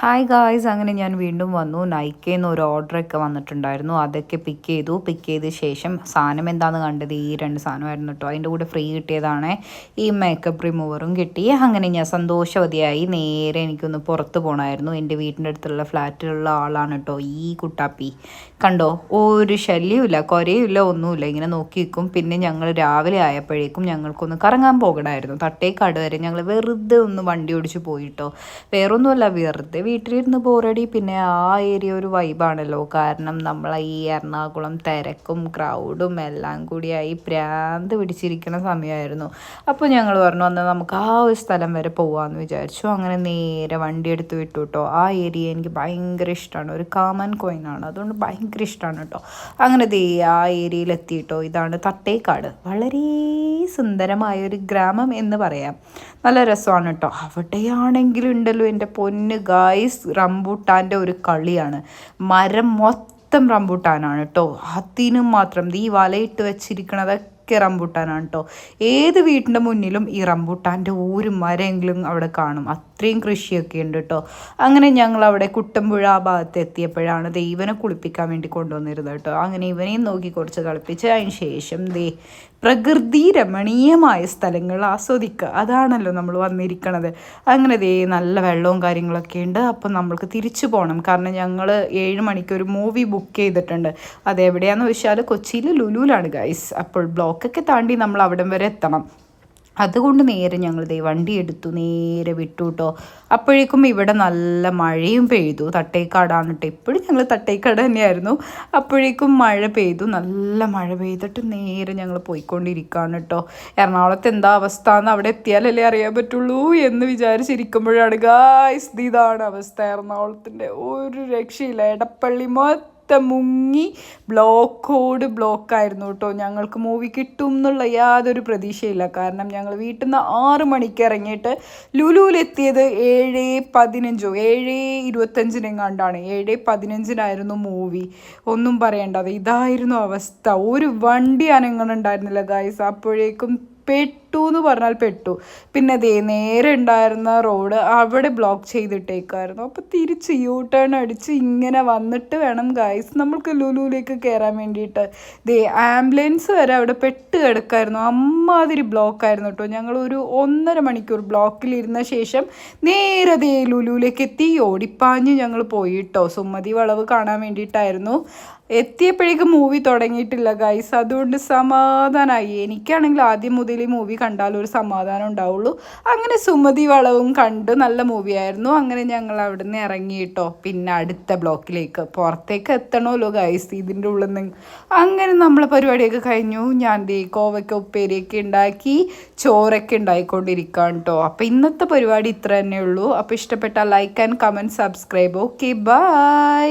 Hi guys, അങ്ങനെ ഞാൻ വീണ്ടും വന്നു. നൈക്കയിൽ നിന്ന് ഒരു ഓർഡറൊക്കെ വന്നിട്ടുണ്ടായിരുന്നു. അതൊക്കെ പിക്ക് ചെയ്ത ശേഷം സാധനം എന്താണെന്ന് കണ്ടത് ഈ രണ്ട് സാധനമായിരുന്നു കേട്ടോ. അതിൻ്റെ കൂടെ ഫ്രീ കിട്ടിയതാണ് ഈ മേക്കപ്പ് റിമൂവറും കിട്ടി. അങ്ങനെ ഞാൻ സന്തോഷവതിയായി. നേരെ എനിക്കൊന്ന് പുറത്ത് പോകണമായിരുന്നു. എൻ്റെ വീട്ടിൻ്റെ അടുത്തുള്ള ഫ്ലാറ്റിലുള്ള ആളാണ് കേട്ടോ ഈ കുട്ടാപ്പി. കണ്ടോ, ഒരു ശല്യമില്ല, കുരയുമില്ല, ഒന്നുമില്ല. ഇങ്ങനെ നോക്കി നിൽക്കും. പിന്നെ ഞങ്ങൾ രാവിലെ ആയപ്പോഴേക്കും ഞങ്ങൾക്കൊന്ന് കറങ്ങാൻ പോകണമായിരുന്നു. തട്ടേക്കാട് വരെ ഞങ്ങൾ വെറുതെ ഒന്ന് വണ്ടി ഓടിച്ച് പോയിട്ടോ. വേറൊന്നുമല്ല, വെറുതെ വീട്ടിലിരുന്ന് ബോറടി. പിന്നെ ആ ഏരിയ ഒരു വൈബാണല്ലോ. കാരണം നമ്മളെ ഈ എറണാകുളം തിരക്കും ക്രൗഡും എല്ലാം കൂടിയായി പ്രാന്ത് പിടിച്ചിരിക്കുന്ന സമയമായിരുന്നു. അപ്പോൾ ഞങ്ങൾ പറഞ്ഞു എന്നാൽ നമുക്ക് ആ ഒരു സ്ഥലം വരെ പോകാമെന്ന് വിചാരിച്ചു. അങ്ങനെ നേരെ വണ്ടി എടുത്ത് വിട്ടു കേട്ടോ. ആ ഏരിയ എനിക്ക് ഭയങ്കര ഇഷ്ടമാണ്. ഒരു കാമൻ കോയിനാണ്, അതുകൊണ്ട് ഭയങ്കര ഇഷ്ടമാണ് കേട്ടോ. അങ്ങനെ ആ ഏരിയയിൽ എത്തിയിട്ടോ. ഇതാണ് തട്ടേക്കാട്. വളരെ സുന്ദരമായൊരു ഗ്രാമം എന്ന് പറയാം. നല്ല രസമാണ് കേട്ടോ. അവിടെയാണെങ്കിലും ഉണ്ടല്ലോ എൻ്റെ പൊന്ന് ഗായ്സ്, റംബൂട്ടാൻ്റെ ഒരു കളിയാണ്. മരം മൊത്തം റംബൂട്ടാനാണ് കേട്ടോ. അതിനും മാത്രം ഈ വലയിട്ട് വെച്ചിരിക്കണതൊക്കെ റംബൂട്ടാനാണ് കേട്ടോ. ഏത് വീട്ടിൻ്റെ മുന്നിലും ഈ റംബൂട്ടാൻ്റെ ഒരു മരമെങ്കിലും അവിടെ കാണും. അത്രയും കൃഷിയൊക്കെ ഉണ്ട് കേട്ടോ. അങ്ങനെ ഞങ്ങൾ അവിടെ കുട്ടമ്പുഴ ആ ഭാഗത്ത് എത്തിയപ്പോഴാണ് ഇവനെ കുളിപ്പിക്കാൻ വേണ്ടി കൊണ്ടുവന്നിരുന്നത് കേട്ടോ. അങ്ങനെ ഇവനെയും നോക്കി കുറച്ച് കളിപ്പിച്ച് അതിന് ശേഷം പ്രകൃതി രമണീയമായ സ്ഥലങ്ങൾ ആസ്വദിക്കുക, അതാണല്ലോ നമ്മൾ വന്നിരിക്കണത്. അങ്ങനെ നല്ല വെള്ളവും കാര്യങ്ങളൊക്കെ ഉണ്ട്. അപ്പം നമ്മൾക്ക് തിരിച്ചു പോകണം. കാരണം ഞങ്ങൾ 7 മണിക്ക് ഒരു മൂവി ബുക്ക് ചെയ്തിട്ടുണ്ട്. അതെവിടെയാണെന്ന് വെച്ചാൽ കൊച്ചിയിൽ ലുലുവിലാണ് ഗൈസ്. അപ്പോൾ ബ്ലോക്കൊക്കെ താണ്ടി നമ്മൾ അവിടം വരെ എത്തണം. അതുകൊണ്ട് നേരെ ഞങ്ങൾ വണ്ടി എടുത്തു, നേരെ വിട്ടു കേട്ടോ. അപ്പോഴേക്കും ഇവിടെ നല്ല മഴയും പെയ്തു. തട്ടേക്കാടാണ് കേട്ടോ. എപ്പോഴും ഞങ്ങൾ തട്ടേക്കാട് തന്നെയായിരുന്നു. അപ്പോഴേക്കും മഴ പെയ്തു, നല്ല മഴ പെയ്തിട്ട് നേരെ ഞങ്ങൾ പോയിക്കൊണ്ടിരിക്കുകയാണ് കേട്ടോ. എറണാകുളത്ത് എന്താ അവസ്ഥ എന്ന് അവിടെ എത്തിയാലല്ലേ അറിയാൻ പറ്റുള്ളൂ എന്ന് വിചാരിച്ചിരിക്കുമ്പോഴാണ് ഗായ്സ് ഇതാണ് അവസ്ഥ. എറണാകുളത്തിൻ്റെ ഒരു രക്ഷയില്ല. എടപ്പള്ളി മുങ്ങി ബ്ലോക്കായിരുന്നു കേട്ടോ. ഞങ്ങൾക്ക് മൂവി കിട്ടും എന്നുള്ള യാതൊരു പ്രതീക്ഷയില്ല. കാരണം ഞങ്ങൾ വീട്ടിൽ നിന്ന് 6 മണിക്ക് ഇറങ്ങിയിട്ട് ലുലുവിലെത്തിയത് 7:15 7:25 7:15 മൂവി. ഒന്നും പറയേണ്ടത്, ഇതായിരുന്നു അവസ്ഥ. ഒരു വണ്ടി അനങ്ങണുണ്ടായിരുന്നില്ല ഗായ്സ്. അപ്പോഴേക്കും പെട്ടു എന്ന് പറഞ്ഞാൽ പെട്ടു. പിന്നെ നേരെ ഉണ്ടായിരുന്ന റോഡ് അവിടെ ബ്ലോക്ക് ചെയ്തിട്ടേക്കായിരുന്നു. അപ്പോൾ തിരിച്ച് ടേൺ അടിച്ച് ഇങ്ങനെ വന്നിട്ട് വേണം ഗൈസ് നമ്മൾക്ക് ലുലുവിലേക്ക് കയറാൻ വേണ്ടിയിട്ട്. ആംബുലൻസ് വരെ അവിടെ പെട്ട് കിടക്കായിരുന്നു. അമ്മാതിരി ബ്ലോക്കായിരുന്നു കേട്ടോ. ഞങ്ങൾ ഒരു 1.5 മണിക്കൂർ ബ്ലോക്കിലിരുന്ന ശേഷം നേരെ ലുലുവിലേക്ക് എത്തി. ഓടിപ്പാഞ്ഞ് ഞങ്ങൾ പോയി കേട്ടോ. സുമതി വളവ് കാണാൻ വേണ്ടിയിട്ടായിരുന്നു. എത്തിയപ്പോഴേക്കും മൂവി തുടങ്ങിയിട്ടില്ല ഗൈസ്. അതുകൊണ്ട് സമാധാനമായി. എനിക്കാണെങ്കിൽ ആദ്യം മുതൽ ഈ മൂവി കണ്ടാൽ ഒരു സമാധാനം ഉണ്ടാവുള്ളൂ. അങ്ങനെ സുമതി വളവും കണ്ട് നല്ല മൂവിയായിരുന്നു. അങ്ങനെ ഞങ്ങൾ അവിടെ നിന്ന് ഇറങ്ങി കേട്ടോ. പിന്നെ അടുത്ത ബ്ലോക്കിലേക്ക് പുറത്തേക്ക് എത്തണമല്ലോ ഗൈസ് ഇതിൻ്റെ ഉള്ളിൽ നിന്ന്. അങ്ങനെ നമ്മളെ പരിപാടിയൊക്കെ കഴിഞ്ഞു. ഞാൻ കോവയ്ക്ക ഉപ്പേരിയൊക്കെ ഉണ്ടാക്കി, ചോറൊക്കെ ഉണ്ടായിക്കൊണ്ടിരിക്കുകയാണ് കേട്ടോ. അപ്പോൾ ഇന്നത്തെ പരിപാടി ഇത്ര തന്നെ ഉള്ളൂ. അപ്പോൾ ഇഷ്ടപ്പെട്ടാൽ like and comment, subscribe. Okay, by.